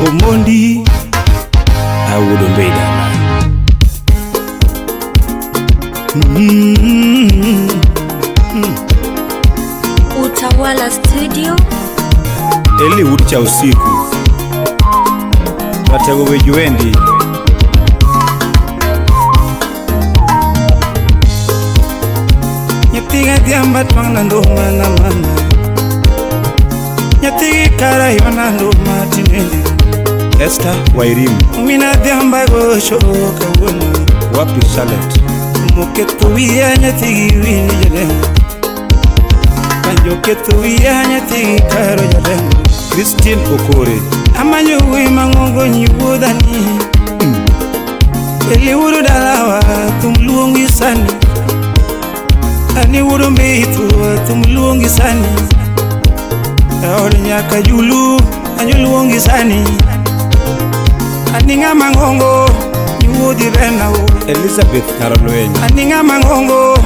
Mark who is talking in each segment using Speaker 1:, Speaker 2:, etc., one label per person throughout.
Speaker 1: Omondi I wouldn't be that.
Speaker 2: Utawala Studio
Speaker 1: Hollywood cha usiku Watego wejuendi Nyatiga diamba twangna ndoma na mana Nyatiga kara yona ndoma tinene Esther Wairimu Umina diamba go shoka wuna Wapi Salet Muketu wia nyatigi wini jadeng Kanjo ketu wia nyatigi karo jadeng Christine Okore Amanyo wima ngongo nyiwudani Eli wuru dalawa tumluongi sani Ani wuru mbitu tumluongi sani Aole nyaka julu anyuluongi sani Ani ngama ngongo nyiwudi rena Elizabeth Naraloenya Ani ngama ngongo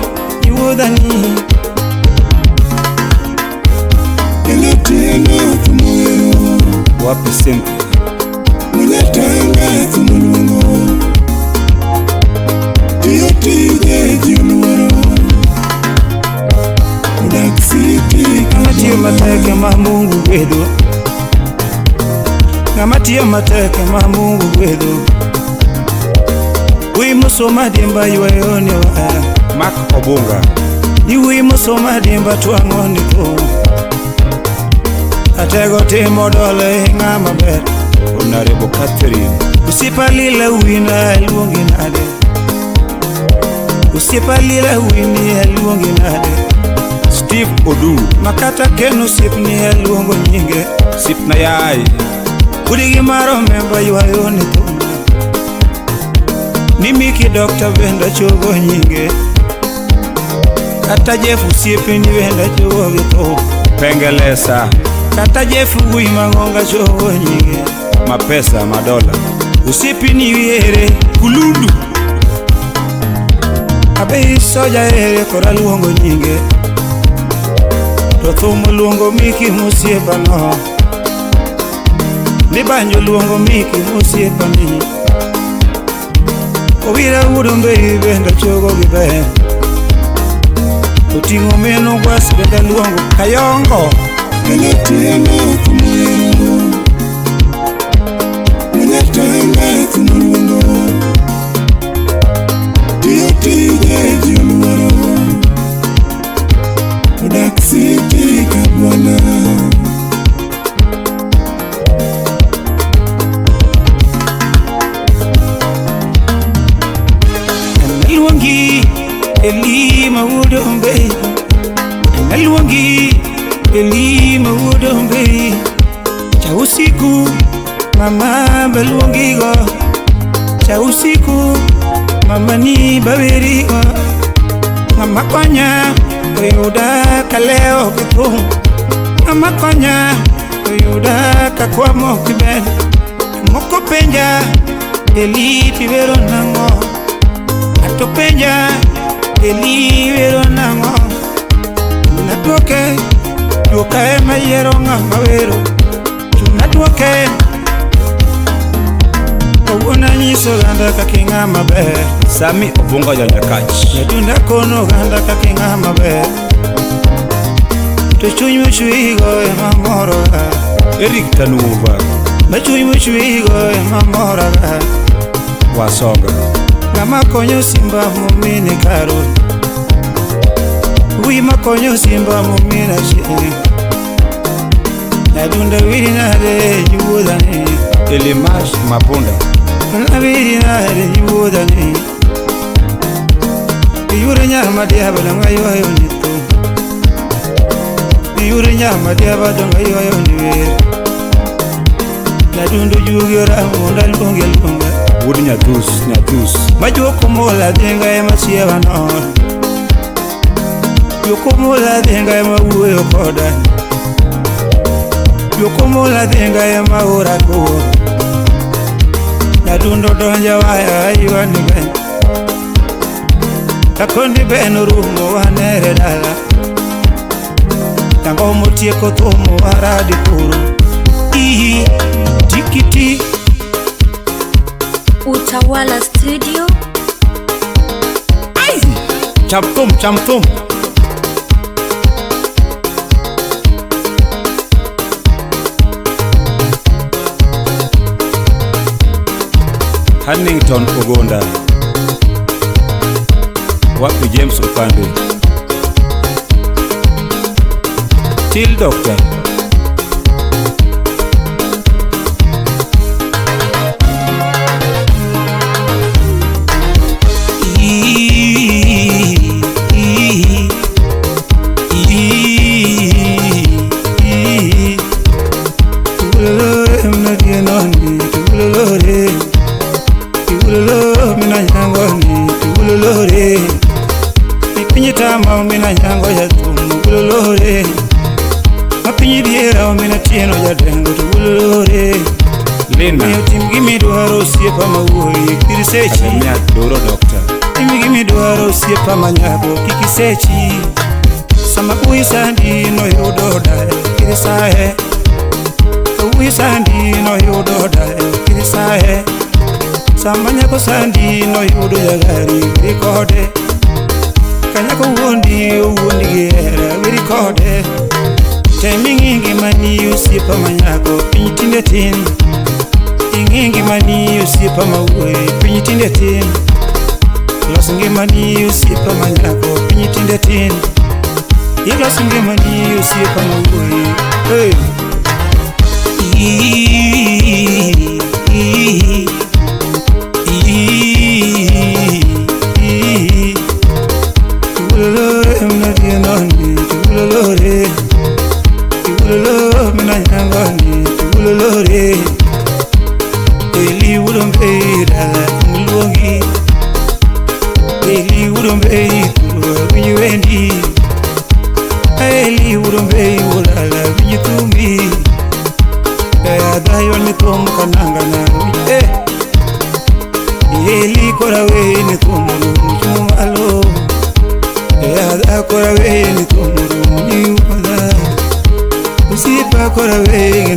Speaker 1: nyiwudani Eletena tumuero Wapi Cynthia Muletanga tumulungo Tiyotije jimuero Udaksiti Ngamatiyo mateke mamungu wedo Ngamatiyo mateke mamungu wedo Wimo soma dimba yuayone wa Mark Obunga Ni wimo soma dimba tuangoni to Atego timo dole ngama ber Honorable Catherine Usipa lila wina luongi nade Usipa lila wini luongi nade Steve Odu Makata kenu sipni luongo nyinge Sipna yai Udigi maro memba yuayone tumba Nimiki Dr. Venda chogo nyinge Kata Jeff usipini Venda chogo gito Pengelesa Kata Jeff wima ngonga chogo nyinge Mapesa madola Usipini wiere kulundu Abe soja ere kora luongo nyinge Tothumo luongo Miki musiepa no Nibanjo luongo Miki musiepa ni Owira urumbe Venda chogo gibe Utingo meno gwasi Venda luongo Kayongo Eletena tumuero Muletanga tumulungo Tiyotije jimuero Udaksiti kabwana Naluongi Elima udombe Naluongi Elima udombe Cha usiku Mama beluongi go Cha usiku Mama ni babiri go Ngama konya Uyuda kaleo kitu Ngama konya Uyuda kakwamo kiben Moko penja Eli tivero nango Ato penja Eli vero nango Natuoke Tuoka ema yero ngama vero Tunatuoke Owuna nyiso ganda kakinga mabe Sami Obunga Janyakach Yadunda kono ganda kakinga mabe Tuchuny muchwigo ema moroga Eric Tanuva Machuny muchwigo ema moroga Wasonga Ngama konyo simba mumini karo Wima konyo simba mumina shini Yadunda wiri nare yuudani Elimash Mapunda Nabiri nare yuudani Yure nyama diaba nga yoyo nito Yure nyama diaba nga yoyo niwe Nadundu jugira munda lunge lunga Wudi nyatus Majoko mola denga ema sieva no Yoko mola denga ema uwe okoda Yoko mola denga ema urako Nadundo donja waya ayuwa ni ben Kakondi beno rumo wanere dala Tango Thomo tieko thomo aradi kuro tikiti
Speaker 2: Utawala Studio.
Speaker 1: Ay! Cham thum Hannington Ogonda wapi James Opande Till Doctor Tama mina nyango ya tumu gulolore Mapinyi biera mina tieno ya dengo gulolore Lena Timgimi duaro siepa mawoi kirisechi Ademia doro doctor Timgimi duaro siepa manyago kikisechi Sama uisandi no yudoda kirisahe Uisandi no yudoda kirisahe Sama nyako sandi no yudo ya gari kirikode Kanyako uondi gera we recorded Temingi mani usipa manyako Pinyitinde tin Ingingi mani usipa mawe Pinyitinde tin Losingi mani usipa manyako Pinyitinde tin Losingi mani usipa mawe Hey Mina nyangani tulolore Eli urombeira mulongi Eli urombeira wiwendi Eli urombeira ulala witumbi Dayo ni tomu kanangana Eli korawe ni tomu mchumalo Da korawe ni tomu ni wala Usipa korawe